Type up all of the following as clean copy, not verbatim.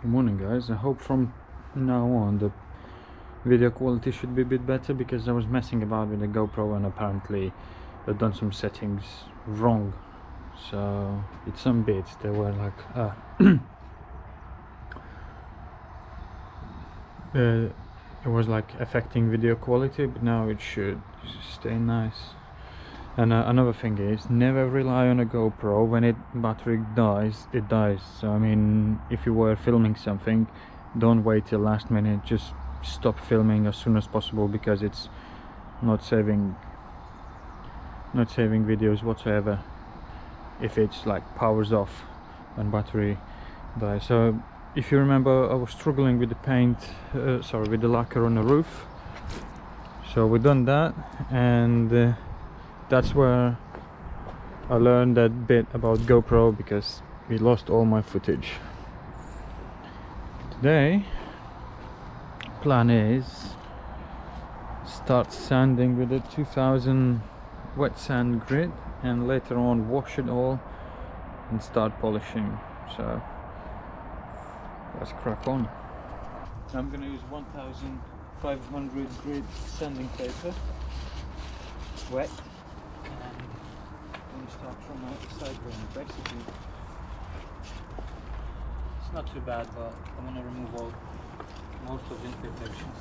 Good morning guys, I hope from now on the video quality should be a bit better, because I was messing about with the GoPro and apparently I've done some settings wrong. So it's some bits that were like it was like affecting video quality, but now it should stay nice. And another thing is, never rely on a GoPro. When battery dies, it dies. So I mean, if you were filming something, don't wait till last minute, just stop filming as soon as possible, because it's not saving videos whatsoever if it's like powers off when battery dies. So if you remember, I was struggling with the paint, with the lacquer on the roof. So we've done that, and that's where I learned that bit about GoPro, because we lost all my footage. Today, plan is start sanding with a 2000 wet sand grit, and later on wash it all and start polishing. So let's crack on. I'm gonna use 1500 grit sanding paper, wet. And start from the side grain. Basically, it's not too bad, but I'm gonna remove most of the imperfections.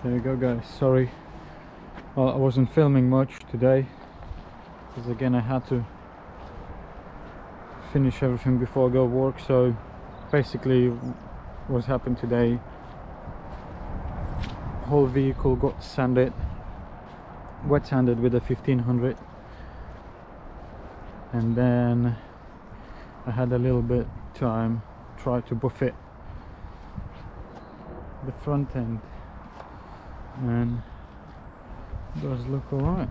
There you go guys, sorry, well, I wasn't filming much today, because again I had to finish everything before I go work. So basically what's happened today, whole vehicle got sanded, wet sanded with a 1500, and then I had a little bit time, try to buff it the front end, and it does look alright.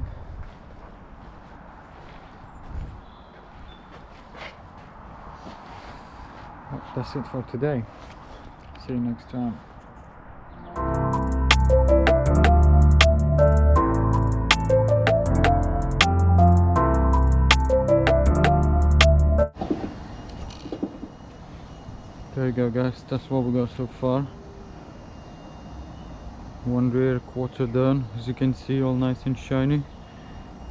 Well, that's it for today. See you next time. There you go guys, that's what we got so far. One rear quarter done, as you can see, all nice and shiny,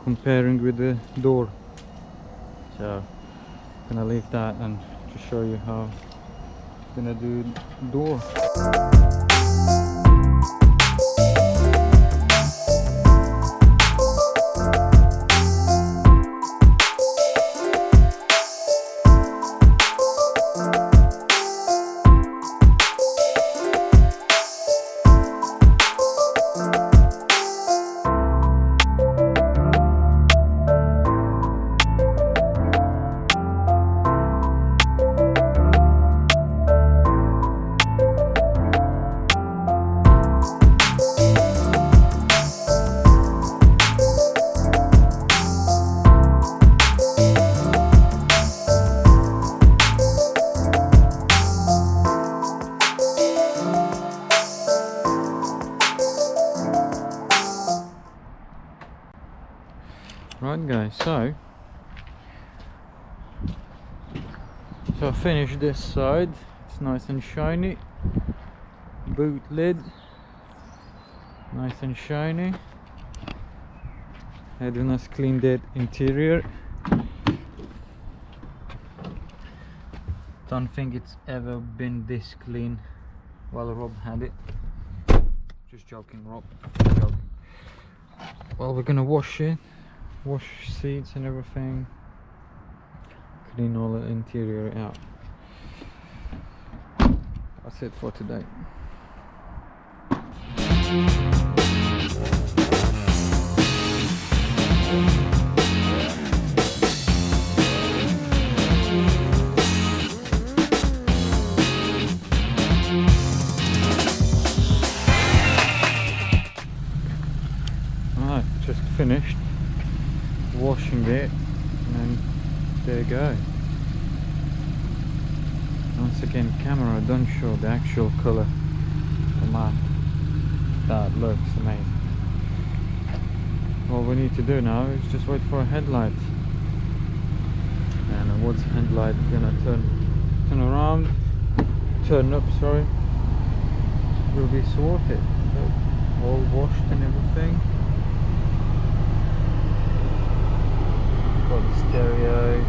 comparing with the door. So I'm gonna leave that and to show you how I'm gonna do door. Right guys, so So I finished this side, it's nice and shiny. Boot lid, nice and shiny. Edwin has cleaned the interior. Don't think it's ever been this clean while Rob had it. Just joking, Rob. Joking. Well, we're gonna wash it, wash seats and everything, clean all the interior out. That's it for today. Alright, just finished washing it, and there you go. Once again, camera don't show the actual color. Oh man, that looks amazing. All we need to do now is just wait for a headlight, and once headlight gonna turn around, turn up, sorry, will be sorted. So, all washed and everything. Got the stereo.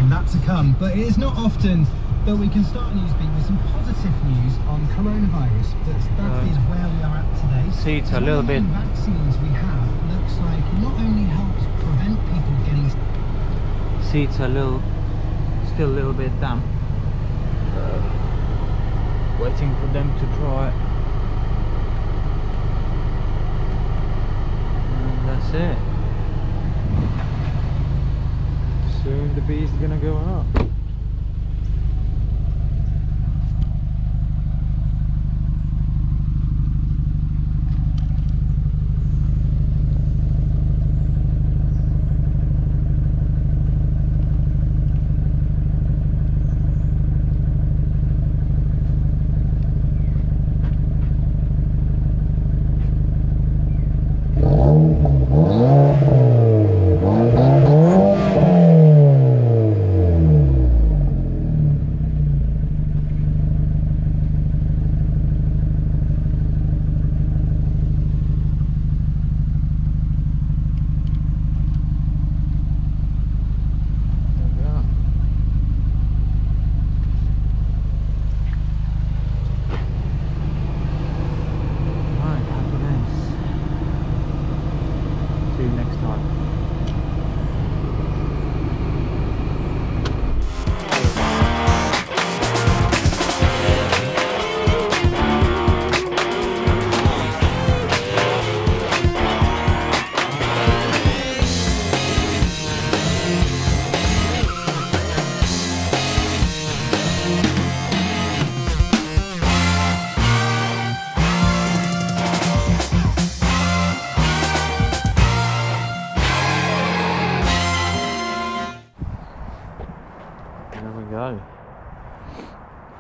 And that to come, but it is not often that we can start a news beat with some positive news on coronavirus, but that is where we are at today. Seats a little bit. Vaccines we have looks like not only helps prevent people getting. Seats a little, still a little bit damp. Waiting for them to dry. And that's it. Soon the bee's gonna go up.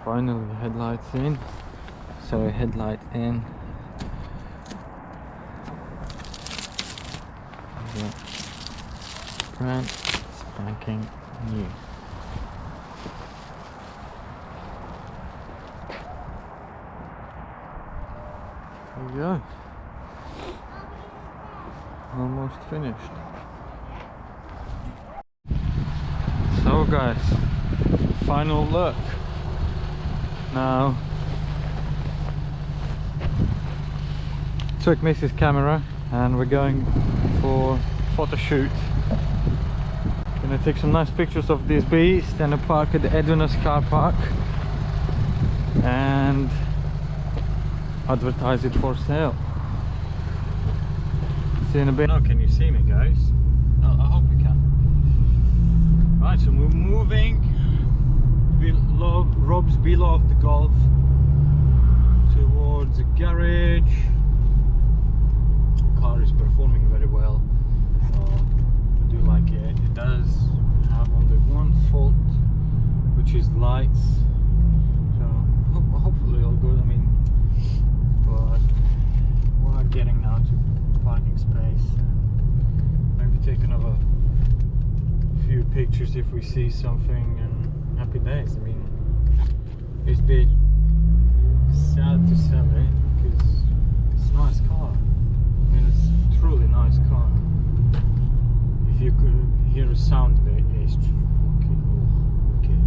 Finally, headlights in. Sorry, headlight in. Yeah. Brand spanking new. There we go. Almost finished. So guys, final look. Now, took Mrs. camera and we're going for photo shoot. Gonna take some nice pictures of this beast and a park at the Edwin's car park and advertise it for sale. See you in a bit. Now, can you see me, guys? Oh, I hope you can. Right, so we're moving below, Rob's below of the Golf towards the garage. The car is performing very well. I do like it. It does have only one fault, which is lights. So hopefully all good. I mean, but we're getting now to parking space. We're take another few pictures if we see something, and happy days. I mean, it's a bit sad to sell it because it's a nice car. I mean, it's a truly nice car. If you could hear the sound of it, it's okay.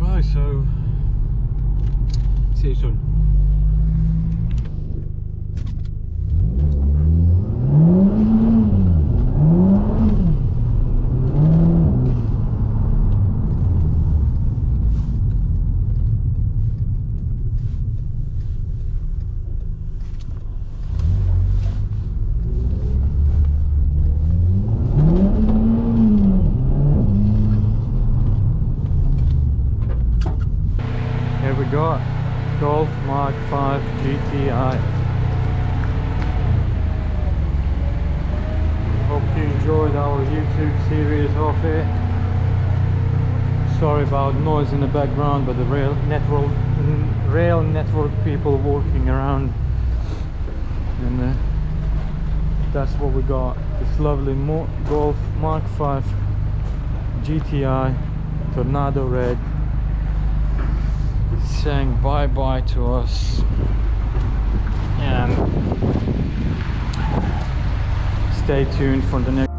Right, so see you soon. Here we go, Golf Mark 5 GTI. Hope you enjoyed our YouTube series of it. Sorry about noise in the background, but the rail network people walking around, and that's what we got. This lovely Golf Mark 5 GTI Tornado Red, saying bye bye to us, and stay tuned for the next